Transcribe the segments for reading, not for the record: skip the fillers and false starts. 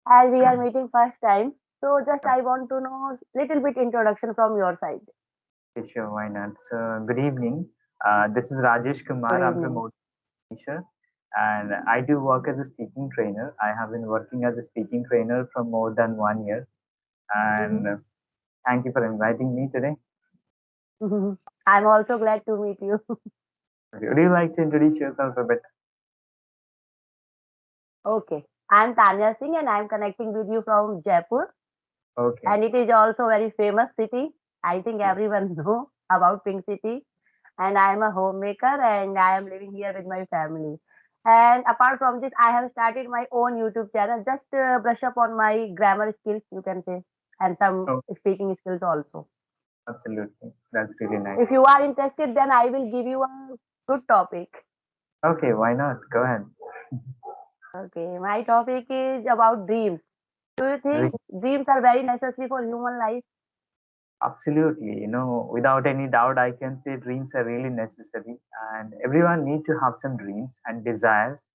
as we are meeting first time. So just I want to know little bit introduction from your side. Okay, sure, why not? So, good evening. This is Rajesh Good Kumar. I'm from evening. Odisha, and I do work as a speaking trainer. I have been working as a speaking trainer for more than 1 year. And Mhm. thank you for inviting me today. I'm also glad to meet you. Would you like to introduce yourself a bit? Okay. I'm Tanya Singh and I'm connecting with you from Jaipur. Okay. And it is also very famous city. I think everyone know about Pink City. And I am a homemaker and I am living here with my family. And apart from this, I have started my own YouTube channel. Just brush up on my grammar skills, you can say, and some Oh, speaking skills also. absolutely. That's really nice. If you are interested, then I will give you a good topic. Okay, why not? Go ahead. Okay, my topic is about dreams. Do you Dream. think dreams are very necessary for human life? Absolutely. Without any doubt, I can say dreams are really necessary, and everyone need to have some dreams and desires.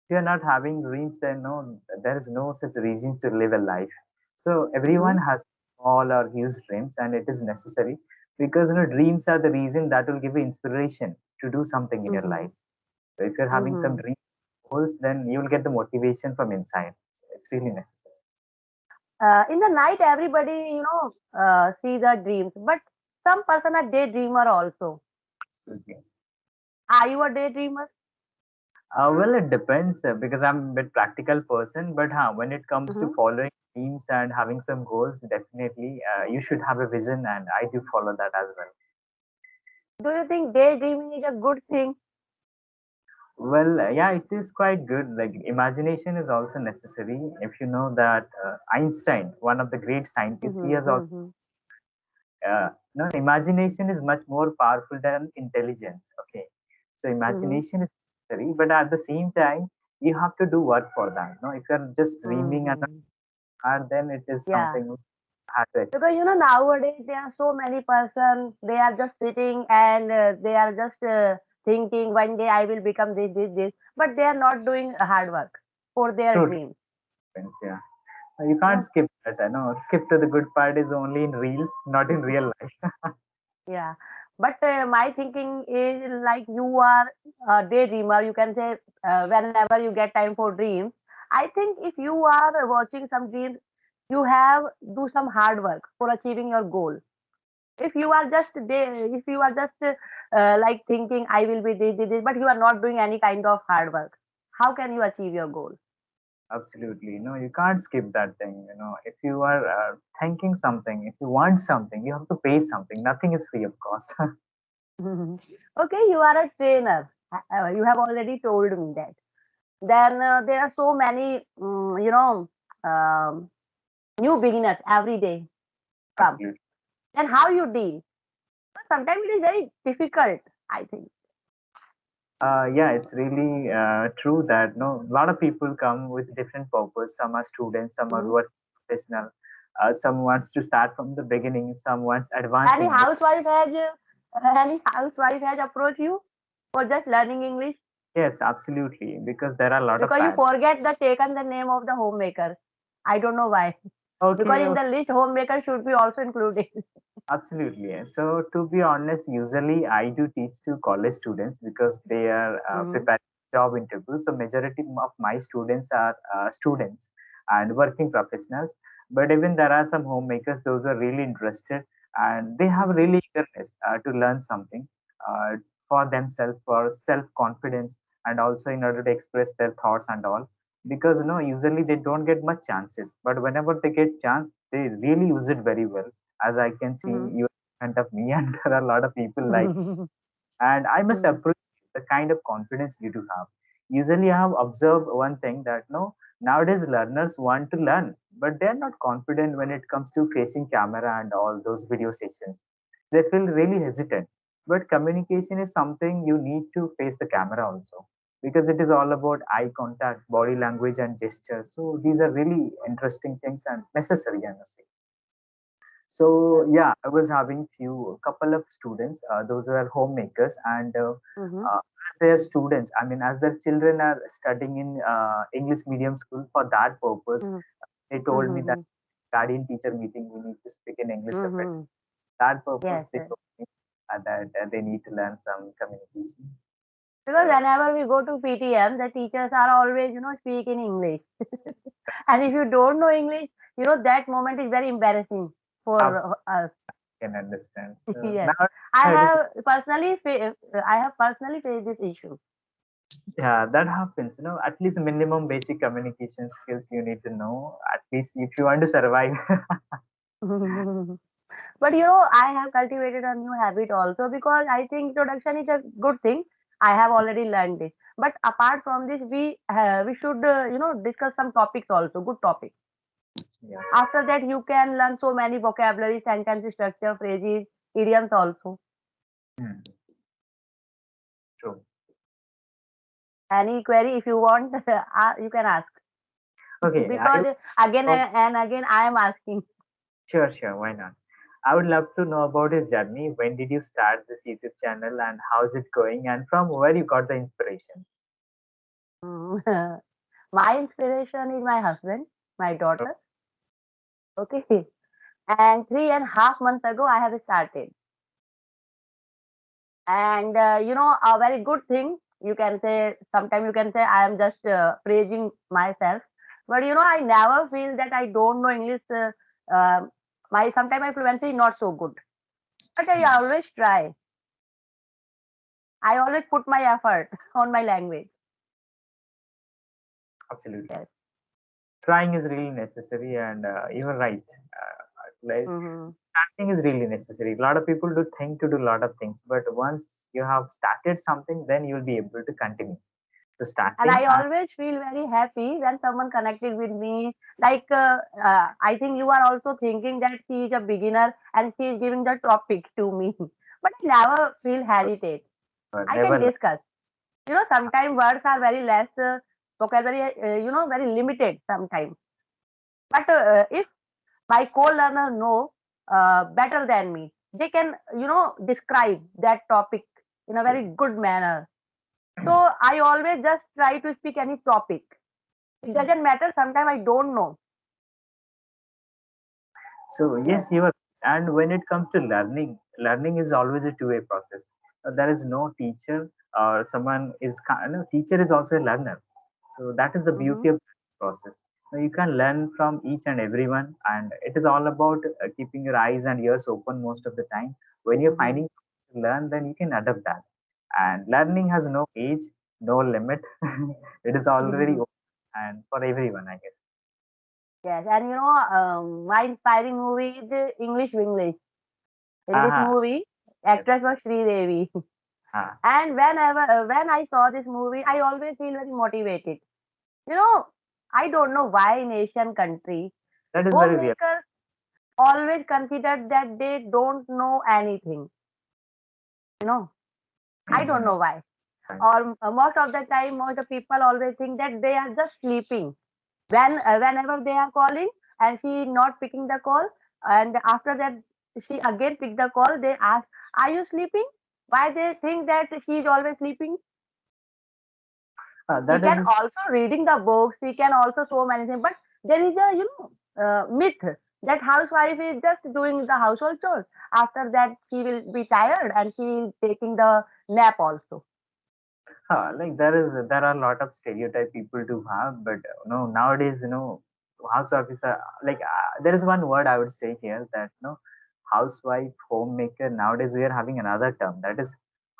If you're not having dreams, then no, there is no such reason to live a life. So everyone Mm-hmm. has small or huge dreams, and it is necessary because dreams are the reason that will give you inspiration to do something in your Mm-hmm. life. So if you're having some Mm-hmm. dream goals, then you will get the motivation from inside. So it's really necessary. In the night, everybody, see the dreams, but some person are daydreamer also. Okay. Are you a daydreamer? Well, it depends because I'm a bit practical person, but when it comes to Mm-hmm. following dreams and having some goals, definitely you should have a vision, and I do follow that as well. Do you think daydreaming is a good thing? Well, yeah, it is quite good. Like imagination is also necessary. If you know that Einstein, one of the great scientists, he Mm-hmm. has also Mm-hmm. imagination is much more powerful than intelligence. Okay, so Mm-hmm. imagination is necessary, but at the same time, you have to do work for that. No, if you're just dreaming and not Mm-hmm. hard, then it is Yeah, something hard to achieve. because nowadays there are so many persons. They are just sitting and they are just thinking one day I will become this, but they are not doing hard work for their Totally dreams. depends. Yeah, you can't skip that. I know. Skip to the good part is only in reels, not in real life. Yeah, but my thinking is like you are a daydreamer. You can say whenever you get time for dreams. I think if you are watching some dreams, you have do some hard work for achieving your goal. If you are just if you are just like thinking I will be this, but you are not doing any kind of hard work, how can you achieve your goal? Absolutely. No, you can't skip that thing. If you are thinking something, if you want something, you have to pay something. Nothing is free of cost. Okay, you are a trainer. You have already told me that. Then there are so many, um, new beginners every day come. Absolutely. Then how you deal? Sometimes it is very difficult, I think. Yeah, it's really true that no, a lot of people come with different purpose. Some are students, some are Mhm. work professional. Some wants to start from the beginning. Some wants advanced Any English. housewife has approached you for just learning English Yes, absolutely, because there are a lot of because you parents. forget the taken the name of the homemaker. I don't know why. Because Okay, in okay, the list, homemaker should be also included. absolutely. So to be honest, usually I do teach to college students because they are Hmm. preparing job interviews. So majority of my students are students and working professionals. But even there are some homemakers, those are really interested and they have Hmm. really eagerness to learn something uh, for themselves, for self confidence, and also in order to express their thoughts and all. Because usually they don't get much chances, but whenever they get chance, they really use it very well. As I can see Hmm. you in front of me, and there are a lot of people like, and I must Hmm. appreciate the kind of confidence you do have. Usually, I have observed one thing that no, nowadays learners want to learn, but they are not confident when it comes to facing camera and all those video sessions. They feel really hesitant. But communication is something you need to face the camera also because it is all about eye contact, body language, and gesture. So these are really interesting things and necessary, I must say. So Yes. yeah, I was having few couple of students, those were homemakers, and Hmm. as their students, I mean, as their children are studying in English medium school for that purpose, Hmm. They told me that Mhm. guardian teacher meeting, we need to speak in English separate. Mhm. That purpose, Yes, they yes. told me that they need to learn some communication. Because So, whenever we go to PTM, the teachers are always, speak in English. And if you don't know English, that moment is very embarrassing absolutely for us. can understand. Yes. Now I it is, have personally faced this issue. yeah, that happens. At least minimum basic communication skills you need to know. At least if you want to survive. But I have cultivated a new habit also because I think introduction is a good thing. I have already learned this. But apart from this, we should discuss some topics also, good topics. Yeah. After that, you can learn so many vocabulary, sentence structure, phrases, idioms also. Hmm, true. Any query if you want, you can ask. Okay, I Because again would, and again, I am asking. sure, sure, why not? I would love to know about his journey. When did you start this YouTube channel and how's it going and from where you got the inspiration? My inspiration is my husband, my daughter. Okay. And 3.5 months ago, I have started. And a very good thing, you can say, sometimes you can say I am just praising myself. But I never feel that I don't know English. Uh, my Sometimes my fluency is not so good. But I Hmm, always try. I always put my effort on my language. absolutely. Yes. Trying is really necessary, and you're right. Like Hmm. starting is really necessary. A lot of people do think to do a lot of things, but once you have started something, then you'll be able to continue. So And starting, I always feel very happy when someone connected with me. Like, I think you are also thinking that she is a beginner and she is giving the topic to me. But I never feel hesitate. I can never. discuss. Sometimes words are very less, vocabulary, very limited sometimes. But if my co-learner know better than me, they can, describe that topic in a very good manner. So I always just try to speak any topic. It doesn't matter. Sometimes I don't know. So Yes. yes, you are. And when it comes to learning, learning is always a two-way process. There is no teacher or someone is. Teacher is also a learner. So that is the Mm-hmm. beauty of the process. Now you can learn from each and everyone, and it is all about keeping your eyes and ears open most of the time. When you're Mm-hmm. finding to learn, then you can adapt that. And learning has no age, no limit. It is already Mm-hmm. open and for everyone, I guess. Yes, and my inspiring movie is English English. In this Aha. movie, Yes. actress was Sri Devi. Ah, And when I saw this movie, I always feel very motivated. You know, I don't know why in Asian country, that is very real. homemakers always consider that they don't know anything. You know, I don't know why. Right. Or most of the time, most of the people always think that they are just sleeping. Whenever they are calling and she not picking the call, and after that she again pick the call, they ask, "Are you sleeping?" Why they think that she is always sleeping? She That can is also reading the books. She can also so many things. But there is a myth that housewife is just doing the household chores. After that, she will be tired and she is taking the nap also. like there are a lot of stereotype people do have, but nowadays house officer like there is one word I would say here that housewife homemaker. Nowadays we are having another term that is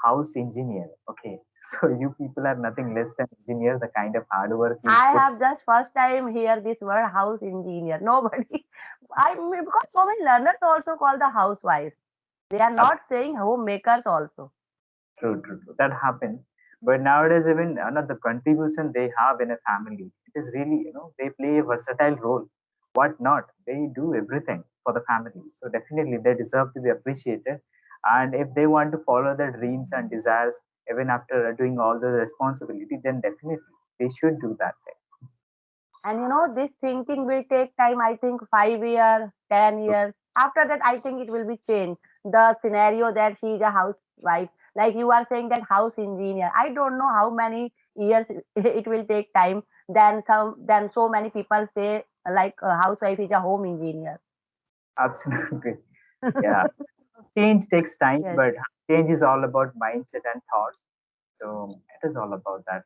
house engineer. Okay, so you people are nothing less than engineer. The kind of hard work you I put. have just first time hear this word house engineer. Nobody. I mean, because so many learners also call the housewives. They are not saying homemakers also. True, true, true. That happens. But nowadays, even the contribution they have in a family, it is really, they play a versatile role. What not? They do everything for the family. So definitely they deserve to be appreciated. And if they want to follow their dreams and desires, even after doing all the responsibility, then definitely they should do that thing. And this thinking will take time, I think 5 years, 10 years. After that, I think it will be changed. The scenario that she is a housewife, like you are saying that house engineer. I don't know how many years it will take time. Then so many people say like a housewife is a home engineer. Absolutely. Yeah. Change takes time, Yes. but change is all about mindset and thoughts. So it is all about that.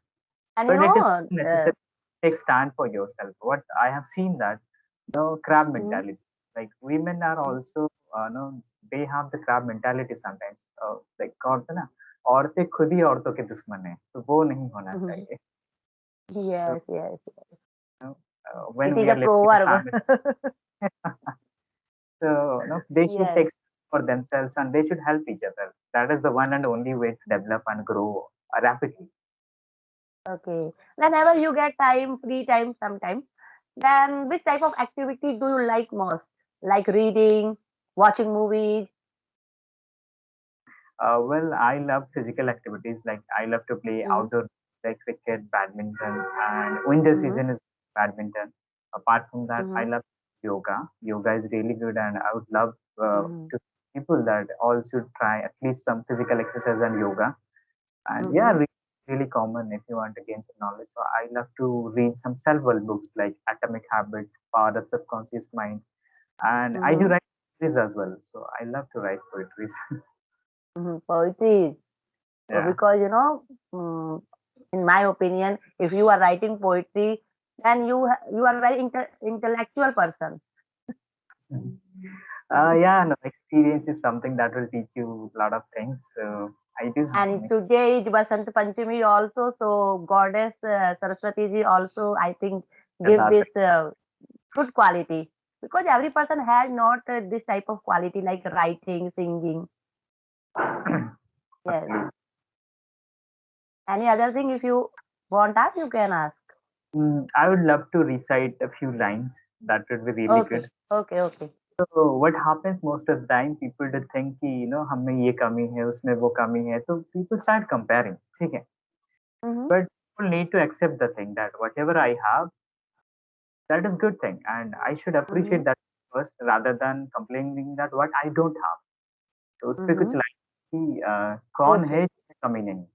And But it is necessary to take stand for yourself. What I have seen that crab mhm, mentality. Like women are also they have the crab mentality sometimes. Like कहते हैं ना औरतें खुद ही औरतों के दुश्मन है तो वो नहीं होना mhm. चाहिए. So, Yes, yes. when It we is are a living in a proverb. family, so they should Yes. take steps for themselves and they should help each other. That is the one and only way to develop and grow rapidly. Okay. Whenever you get time, free time sometime, then which type of activity do you like most? Like reading, watching movies? Well, I love physical activities. Like I love to play Mm-hmm. outdoor, like cricket, badminton, and winter Mm-hmm. season is badminton. Apart from that, I Mm-hmm. love yoga. Yoga is really good, and I would love Mm-hmm. to people that all should try at least some physical exercise and yoga. And yeah, Mm-hmm. really common if you want to gain some knowledge. So I love to read some self-help books like Atomic Habits, Power of Subconscious Mind, and I do Mm-hmm. write poetries as well. So I love to write poetries. Mm-hmm. Poetry. Yeah. Because mm, in my opinion, if you are writing poetry, then you are very intellectual person. Mhm. Yeah, no, experience is something that will teach you a lot of things. So I do have some Today is Basant Panchami also, so goddess Saraswati ji also I think give experience. this good quality because every person had not this type of quality like writing, singing. Yes. Absolutely. Any other thing if you want ask, you can ask. I would love to recite a few lines. That would be really Okay, good. okay, okay. So what happens most of the time, people do think कि हम में ये कमी है, उसमें वो कमी है, तो people start comparing, ठीक है? Mm-hmm, But people need to accept the thing that whatever I have, that is good thing, and I should mm-hmm, appreciate that first rather than complaining that what I don't have. तो उस पे mm-hmm. कुछ line कि कौन Okay. है जिसमें कमी नहीं?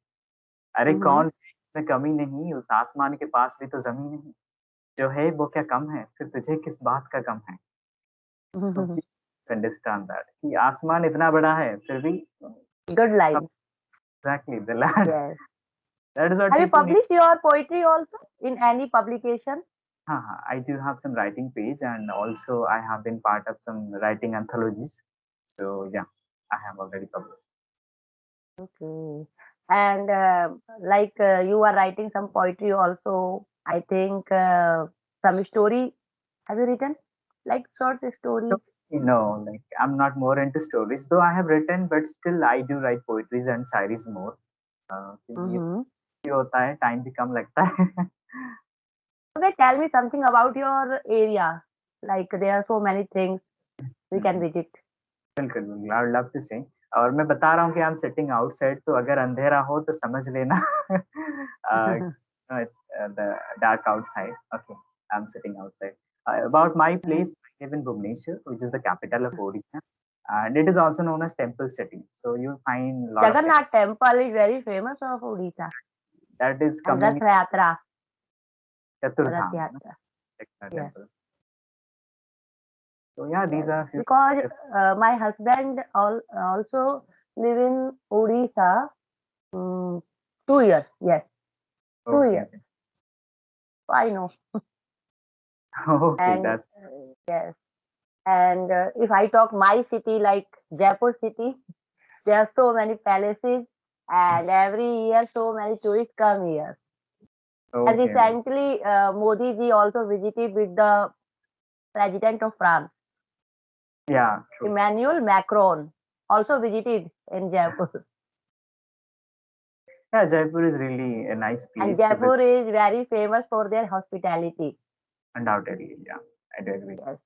अरे Mm-hmm. कौन है जिसमें कमी नहीं? उस आसमान के पास भी तो जमीन नहीं। जो है वो क्या कम है? फिर तुझे किस बात का गम है? तो प्लीज अंडरस्टैंड दैट कि आसमान इतना बड़ा है फिर भी Good line. Exactly the land Yes. That is what Have you people need. published your poetry also in any publication? हाँ हाँ I do have some writing page and also I have been part of some writing anthologies so yeah I have already published. Okay. And like you are writing some poetry also. I think some story. Have you written like short So stories? like I'm not more into stories though I have written but still I do write poetries and shayaris more. ये Mm-hmm. ये होता है time भी कम लगता है. Okay, tell me something about your area. Like there are so many things we can visit. बिल्कुल, बिल्कुल, I would love to से और मैं बता रहा हूँ कि आई एम सिटिंग आउटसाइड तो अगर अंधेरा हो तो समझ लेना it's the dark outside. Okay, I am sitting outside. About my place, I live in Bhubaneswar, which is the capital of Odisha, and it is also known as Temple City. So you'll find a lot of Jagannath temple is very famous of Odisha that is and coming Rath in Yatra. Rath Chaturdham, Yatra. Jagannath Yes. temple. So yeah, these Yes, are few. because my husband also live in Odisha. Mm, 2 years, yes, two Okay, years. So I know. okay, And that's yes, and if I talk my city like Jaipur city, there are so many palaces, and every year so many tourists come here. And okay. recently, Modi ji also visited with the president of France, Yeah, true. Emmanuel Macron, also visited in Jaipur. Yeah, Jaipur is really a nice And place to visit. Jaipur is very famous for their hospitality. Undoubtedly, yeah, I do agree. Yes.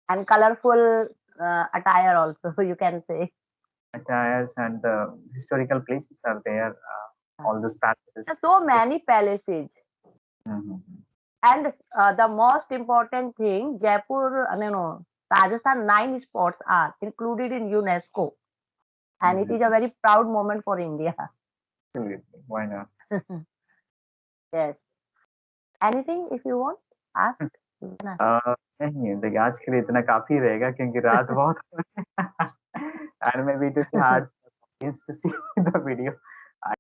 And colorful attire also, you can say. Attires and the historical places are there, all those There palaces. are so So, many palaces. mhm. And the most important thing, Jaipur, no, Rajasthan 9 spots are included in UNESCO. And it is a Mhm. very proud moment for India. Absolutely. Why not? Yes. Anything if you want? Ask. You can ask. नहीं देखिए आज के लिए इतना काफ़ी रहेगा क्योंकि रात बहुत and maybe it will be hard for audience to see the video.